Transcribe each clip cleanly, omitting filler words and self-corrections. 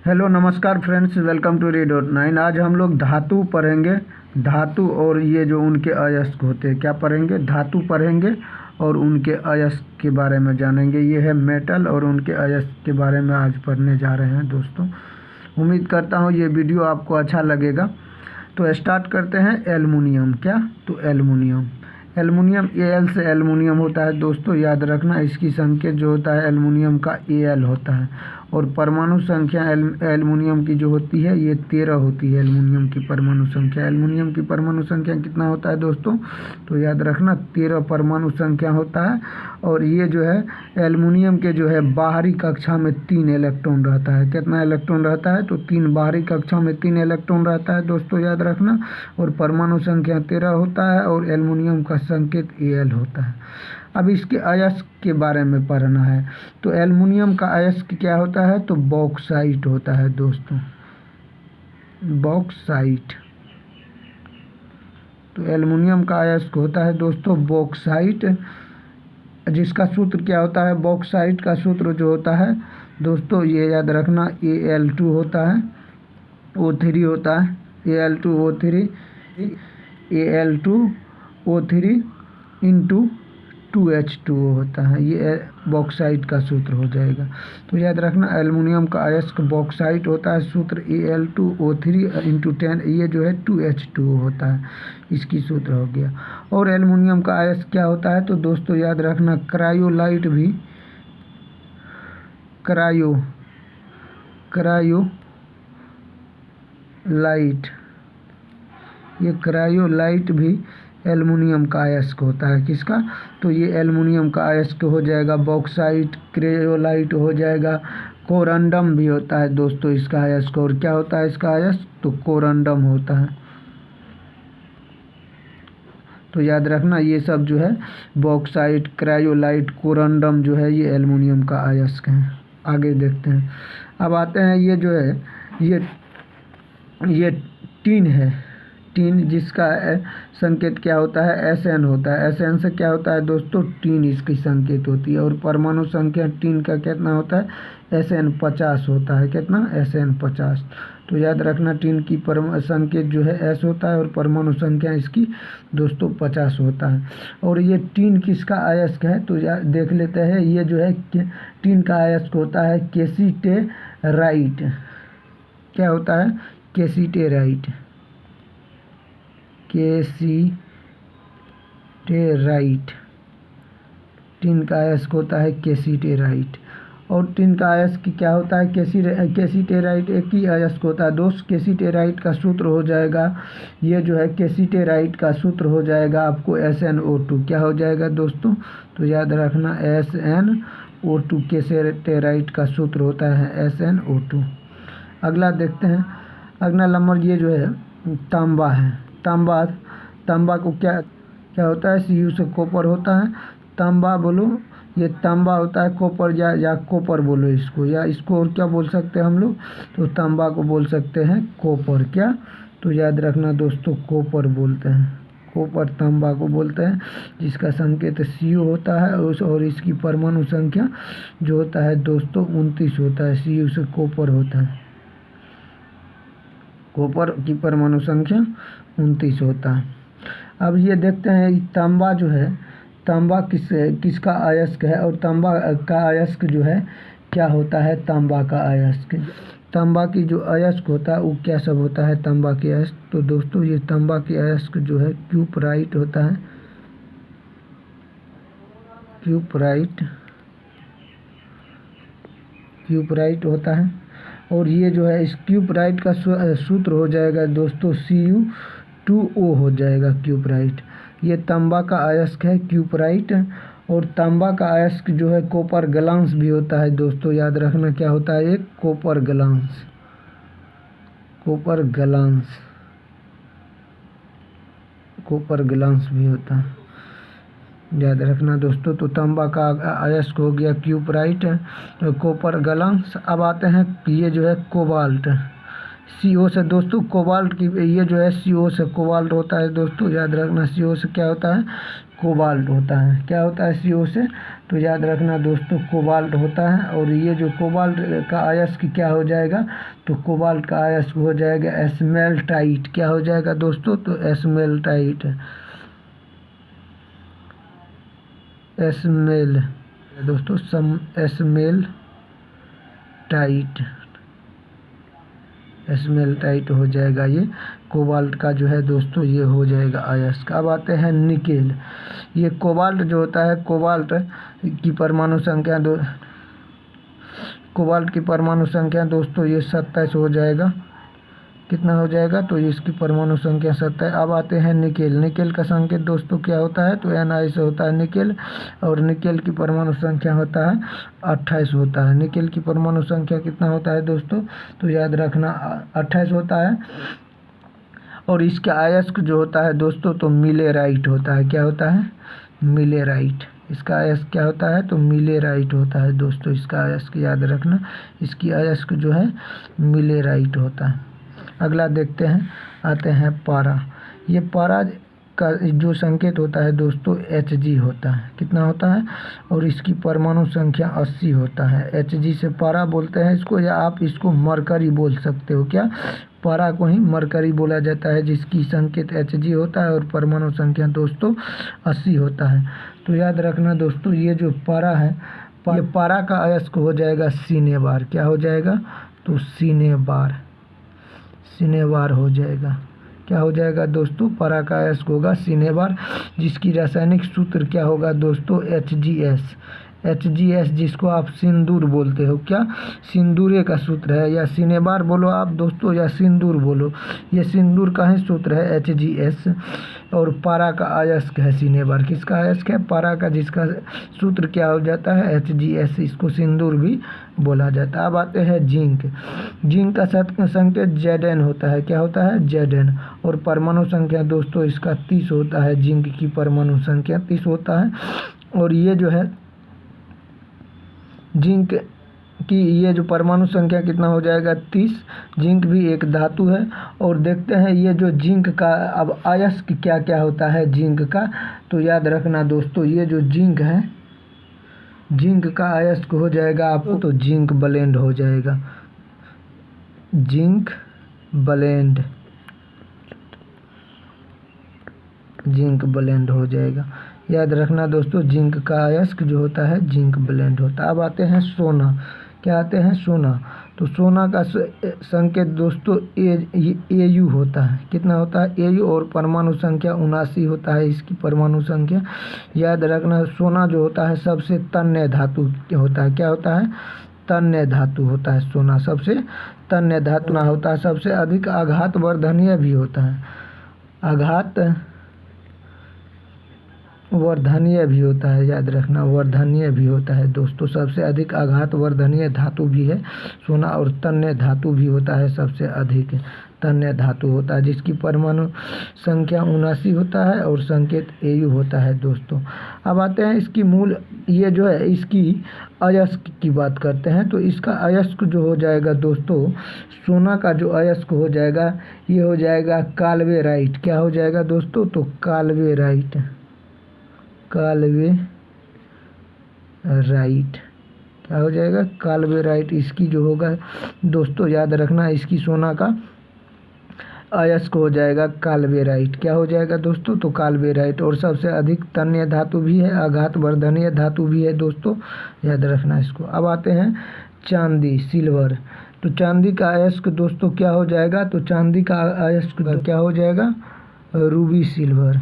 Hello नमस्कार friends, welcome to री.9। आज हम लोग धातु पढ़ेंगे। धातु और ये जो उनके अयस्क होते हैं, क्या पढ़ेंगे? धातु पढ़ेंगे और उनके अयस्क के बारे में जानेंगे। ये है मेटल और उनके अयस्क के बारे में आज पढ़ने जा रहे हैं दोस्तों। उम्मीद करता हूँ ये वीडियो आपको अच्छा लगेगा। तो स्टार्ट करते हैं। एल्युमिनियम, क्या? तो एल्युमिनियम Al से एल्युमिनियम होता है दोस्तों, याद रखना। इसकी संकेत जो होता है एल्युमिनियम का Al होता है। और परमाणु संख्या एल्युमिनियम की जो होती है ये 13 होती है। एल्युमिनियम की परमाणु संख्या कितना होता है दोस्तों? तो याद रखना 13 परमाणु संख्या होता है। और ये जो है एल्युमिनियम के जो है बाहरी कक्षा में 3 इलेक्ट्रॉन रहता है। कितना इलेक्ट्रॉन रहता है? तो 3। बाहरी कक्षा में 3 इलेक्ट्रॉन रहता है दोस्तों, याद रखना। और परमाणु संख्या 13 होता है और एल्युमिनियम का संकेत Al होता है। अब इसके अयस्क के बारे में पढ़ना है। तो एल्युमिनियम का अयस्क क्या होता है? तो बॉक्साइट होता है दोस्तों, बॉक्साइट। तो एल्युमिनियम का अयस्क होता है दोस्तों बॉक्साइट, जिसका सूत्र क्या होता है? बॉक्साइट का सूत्र जो होता है दोस्तों, ये याद रखना, Al2 होता है, O3 होता है, Al2O3 इंटू 2H2O होता है। ये बॉक्साइट का सूत्र हो जाएगा। तो याद रखना एल्युमिनियम का अयस्क बॉक्साइट होता है, सूत्र Al2O3 इंटू 10, ये जो है 2H2O होता है। इसकी सूत्र हो गया। और एल्युमिनियम का अयस्क क्या होता है? तो दोस्तों याद रखना क्रायोलाइट भी, क्रायोलाइट भी एल्युमिनियम का अयस्क होता है। किसका? तो ये एल्युमिनियम का अयस्क हो जाएगा बॉक्साइट, क्रायोलाइट हो जाएगा। कोरंडम भी होता है दोस्तों इसका अयस्क। और क्या होता है इसका अयस्क? तो कोरंडम होता है। तो याद रखना ये सब जो है बॉक्साइट, क्रायोलाइट, कोरंडम जो है ये एल्युमिनियम का अयस्क है। आगे देखते हैं। अब आते हैं, ये जो है ये टीन है। टीन, जिसका संकेत क्या होता है? Sn होता है। Sn से क्या होता है दोस्तों? टीन इसकी संकेत होती है। और परमाणु संख्या टीन का कितना होता है? Sn 50 होता है। कितना? Sn 50। तो याद रखना टीन की संकेत जो है S होता है और परमाणु संख्या इसकी दोस्तों 50 होता है। और ये टीन किसका अयस्क है? तो देख लेते हैं। ये जो है टीन का अयस्क होता है कैसीटेराइट। क्या होता है? कैसीटेराइट। टीन का अयस्क होता है कैसीटेराइट। और टीन का अयस्क क्या होता है? कैसीटेराइट एक ही अयस्क होता है दोस्त। कैसीटेराइट का सूत्र हो जाएगा, ये जो है कैसीटेराइट का सूत्र हो जाएगा आपको SnO2। क्या हो जाएगा दोस्तों? तो याद रखना SnO2 कैसीटेराइट का सूत्र होता है SnO2। अगला देखते हैं। अगला नंबर ये जो है तांबा है। तांबा को क्या होता है? Cu से कॉपर होता है। तांबा बोलो, ये तांबा होता है कॉपर, या कॉपर बोलो इसको, या इसको और क्या बोल सकते हैं हम लोग? तो तांबा को बोल सकते हैं कॉपर। क्या? तो याद रखना दोस्तों कॉपर बोलते हैं। कॉपर तांबा को बोलते हैं, जिसका संकेत Cu होता है। और इसकी परमाणु संख्या जो होता है दोस्तों 29 होता है। Cu से कॉपर होता है, कॉपर की परमाणु संख्या 29 होता है। अब ये देखते हैं तांबा जो है, तांबा किसका अयस्क है? और तांबा का अयस्क जो है क्या होता है? तांबा का अयस्क, तांबा की जो अयस्क होता है वो क्या सब होता है? तांबा की अयस्क। तो दोस्तों ये तांबा की अयस्क जो है क्यूपराइट होता है। क्यूपराइट होता है। और ये जो है इस क्यूपराइट का सूत्र हो जाएगा दोस्तों Cu2O हो जाएगा क्यूपराइट। ये तांबा का अयस्क है क्यूपराइट। और तांबा का अयस्क जो है कॉपर ग्लांस भी होता है दोस्तों, याद रखना क्या होता है? एक कॉपर ग्लांस भी होता है, याद रखना दोस्तों। तो तांबा का अयस्क हो गया क्यूपराइट, कॉपर ग्लांस। अब आते हैं, ये जो है कोबाल्ट। CO से दोस्तों कोबाल्ट की, ये जो है CO से कोबाल्ट होता है दोस्तों, याद रखना CO से क्या होता है, कोबाल्ट होता है। क्या होता है CO से, तो याद रखना दोस्तों कोबाल्ट होता है। और ये जो कोबाल्ट का अयस्क क्या हो जाएगा, तो कोबाल्ट का अयस्क हो जाएगा एस्मेल्टाइट। क्या हो जाएगा दोस्तों, तो एस्मेल्टाइट, एस्मेल दोस्तों एस्मेल्टाइट हो जाएगा ये कोबाल्ट का जो है दोस्तों, ये हो जाएगा अयस्क। अब आते हैं निकेल। ये कोबाल्ट जो होता है, कोबाल्ट की परमाणु संख्या दोस्तों ये 27 हो जाएगा। कितना हो जाएगा, तो इसकी परमाणु संख्या 27। अब आते हैं निकेल। निकेल का संकेत दोस्तों क्या होता है, तो Ni से होता है निकेल, और निकेल की परमाणु संख्या होता है 28 होता है। निकेल की परमाणु संख्या कितना होता है दोस्तों, तो याद रखना 28 होता है। और इसका अयस्क जो होता है दोस्तों, तो मिलेराइट होता है। क्या होता है, मिलेराइट। इसका अयस्क क्या होता है, तो मिलेराइट होता है दोस्तों। इसका अयस्क याद रखना, इसकी अयस्क जो है मिलेराइट होता है। अगला देखते हैं, आते हैं पारा। ये पारा का जो संकेत होता है दोस्तों Hg होता है। कितना होता है, और इसकी परमाणु संख्या 80 होता है। Hg से पारा बोलते हैं इसको, या आप इसको मरकरी बोल सकते हो। क्या, पारा को ही मरकरी बोला जाता है, जिसकी संकेत Hg होता है और परमाणु संख्या दोस्तों 80 होता है। तो याद रखना दोस्तों, ये जो पारा है, ये पारा का अयस्क हो जाएगा सिनेबार। क्या हो जाएगा, तो सिनेबार हो जाएगा। क्या हो जाएगा दोस्तों, पारा का अयस्क होगा सिनेबार, जिसकी रासायनिक सूत्र क्या होगा दोस्तों, HGS, जिसको आप सिंदूर बोलते हो। क्या, सिंदूरे का सूत्र है, या सिनेबार बोलो आप दोस्तों, या सिंदूर बोलो। ये सिंदूर का ही सूत्र है HGS, और पारा का अयस्क है सिनेबार। किसका अयस्क है, पारा का, जिसका सूत्र क्या हो जाता है HGS, इसको सिंदूर भी बोला जाता है। अब आते हैं जिंक। जिंक का संकेत Zn होता है। क्या होता है, Zn, और परमाणु संख्या दोस्तों इसका 30 होता है। जिंक की परमाणु संख्या 30 होता है। और ये जो है जिंक की ये जो परमाणु संख्या कितना हो जाएगा, 30। जिंक भी एक धातु है। और देखते हैं ये जो जिंक का अब अयस्क क्या क्या होता है जिंक का, तो याद रखना दोस्तों, ये जो जिंक है, जिंक का अयस्क हो जाएगा आपको, तो जिंक ब्लेंड हो जाएगा, जिंक ब्लेंड हो जाएगा। याद रखना दोस्तों, जिंक का अयस्क जो होता है जिंक ब्लेंड होता है। अब आते हैं सोना। क्या आते हैं, सोना। तो सोना का संकेत दोस्तों Au होता है। कितना होता है, Au, और परमाणु संख्या 79 होता है इसकी परमाणु संख्या। याद रखना, सोना जो होता है सबसे तन्य धातु होता है। क्या होता है, तन्य धातु होता है सोना, सबसे तन्य धातु होता है, सबसे अधिक आघात वर्धनीय भी होता है। आघात वर्धनीय भी होता है, याद रखना, वर्धनीय भी होता है दोस्तों। सबसे अधिक आघात वर्धनीय धातु भी है सोना, और तन्य धातु भी होता है, सबसे अधिक तन्य धातु होता है, जिसकी परमाणु संख्या 79 होता है और संकेत Au होता है दोस्तों। अब आते हैं इसकी मूल, ये जो है इसकी अयस्क की बात करते हैं। तो इसका अयस्क जो हो जाएगा दोस्तों, सोना का जो अयस्क हो जाएगा, ये हो जाएगा काल्वेराइट। क्या हो जाएगा दोस्तों, तो काल्वेराइट, क्या हो जाएगा, काल्वेराइट। इसकी जो होगा दोस्तों, याद रखना, इसकी सोना का अयस्क हो जाएगा काल्वेराइट। क्या हो जाएगा दोस्तों, तो काल्वेराइट, और सबसे अधिक तन्य धातु भी है, आघात वर्धनीय धातु भी है दोस्तों, याद रखना इसको। अब आते हैं चांदी, सिल्वर। तो चांदी का अयस्क दोस्तों क्या हो जाएगा, तो चांदी का अयस्क क्या हो जाएगा, रूबी सिल्वर,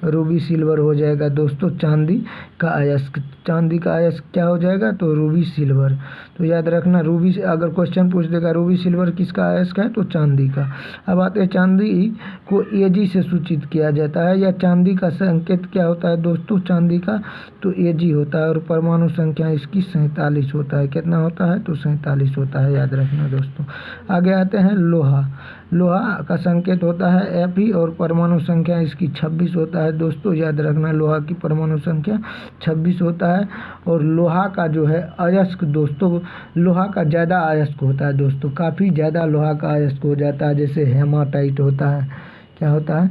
रूबी सिल्वर हो जाएगा दोस्तों चांदी का अयस्क। चांदी का अयस्क क्या हो जाएगा, तो रूबी सिल्वर। तो याद रखना, रूबी, अगर क्वेश्चन पूछ देगा रूबी सिल्वर किसका अयस्क है, तो चांदी का। अब आते हैं, चांदी को Ag से सूचित किया जाता है, या चांदी का संकेत क्या होता है दोस्तों, चांदी का तो Ag होता है, और परमाणु संख्या इसकी 47 होता है। कितना होता है, तो 47 होता है, याद रखना दोस्तों। आगे आते हैं लोहा। लोहा का संकेत होता है Fe, और परमाणु संख्या इसकी 26 होता है है दोस्तों, याद रखना। लोहा की परमाणु संख्या 26 होता है। और लोहा का जो है अयस्क दोस्तों, लोहा का ज़्यादा अयस्क होता है दोस्तों, काफ़ी ज़्यादा लोहा का अयस्क हो जाता है। जैसे हेमाटाइट होता है, क्या होता है,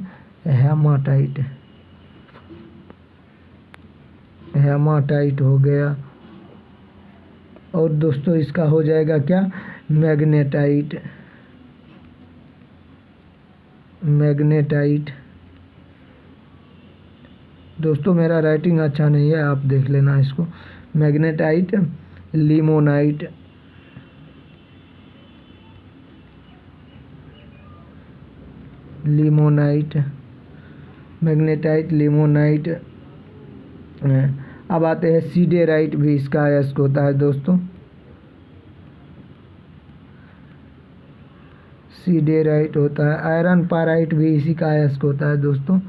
हेमाटाइट, हेमाटाइट हो गया। और दोस्तों इसका हो जाएगा क्या, मैग्नेटाइट, मैग्नेटाइट। दोस्तों मेरा राइटिंग अच्छा नहीं है, आप देख लेना इसको। Magnetite, limonite, limonite, magnetite, limonite. अब आते हैं सीडेराइट, भी इसका अयस्क होता है दोस्तों। सीडेराइट होता है। आयरन पाराइट भी इसी का अयस्क होता है दोस्तों।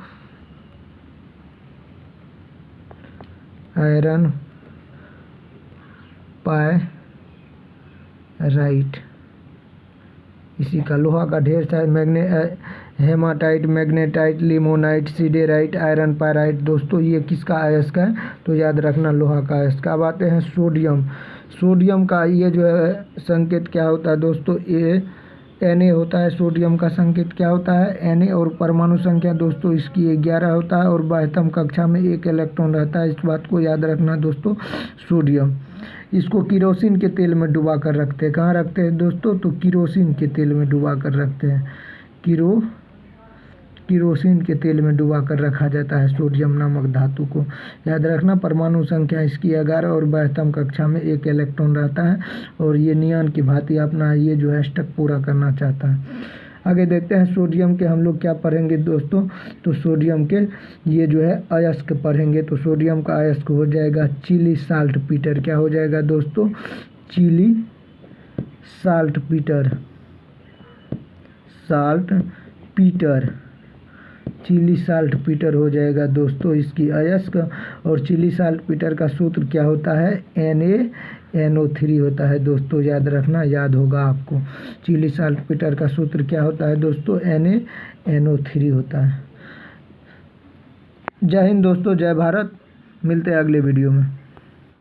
आयरन पायराइट इसी का। लोहा का ढेर सारे haematite, magnetite, limonite, siderite, iron pyrite. दोस्तों ये किसका अयस्क है, तो याद रखना लोहा का अयस्क। अब आते हैं सोडियम। सोडियम का ये जो है संकेत क्या होता है दोस्तों, ये Na होता है। सोडियम का संकेत क्या होता है, Na। और परमाणु संख्या दोस्तों इसकी 11 होता है। और 12वीं कक्षा में 1 इलेक्ट्रॉन रहता है, इस बात को याद रखना दोस्तों। सोडियम, इसको किरोसिन के तेल में डुबा कर रखते हैं। कहाँ रखते हैं दोस्तों, तो किरोसिन के तेल में डुबा कर रखते हैं। किरोसिन के तेल में डुबा कर रखा जाता है सोडियम नामक धातु को। याद रखना परमाणु संख्या इसकी 11 और 12वीं कक्षा में 1 इलेक्ट्रॉन रहता है। और ये नियॉन की भांति अपना ये जो है स्टक पूरा करना चाहता है। आगे देखते हैं सोडियम के हम लोग क्या पढ़ेंगे दोस्तों, तो सोडियम के ये जो है अयस्क पढ़ेंगे। तो सोडियम का अयस्क हो जाएगा चिली साल्ट पीटर। क्या हो जाएगा दोस्तों, Chile saltpetre, saltpetre, Chile saltpetre हो जाएगा दोस्तों इसकी अयस्क। और चिली साल्ट पीटर का सूत्र क्या होता है, NaNO3 होता है दोस्तों, याद रखना, याद होगा आपको। चिली साल्ट पीटर का सूत्र क्या होता है दोस्तों, NaNO3 होता है। जय हिंद दोस्तों, जय भारत। मिलते हैं अगले वीडियो में।